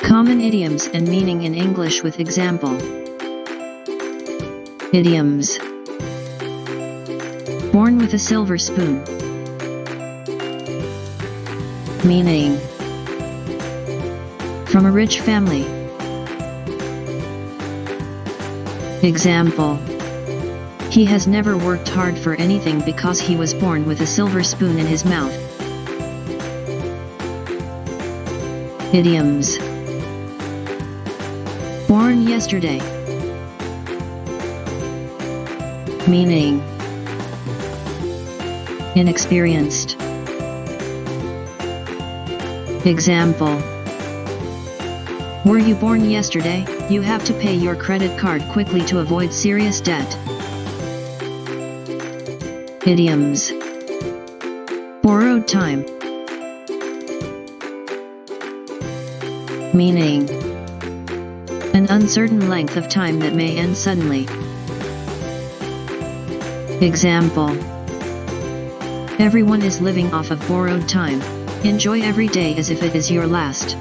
Common idioms and meaning in English with example. Idioms. Born with a silver spoon. Meaning. From a rich family. Example. He has never worked hard for anything because he was born with a silver spoon in his mouth. Idioms. Born yesterday. Meaning. Inexperienced. Example. Were you born yesterday? You have to pay your credit card quickly to avoid serious debt. Idioms. Borrowed time. Meaning. An uncertain length of time that may end suddenly. Example. Everyone is living off of borrowed time. Enjoy every day as if it is your last.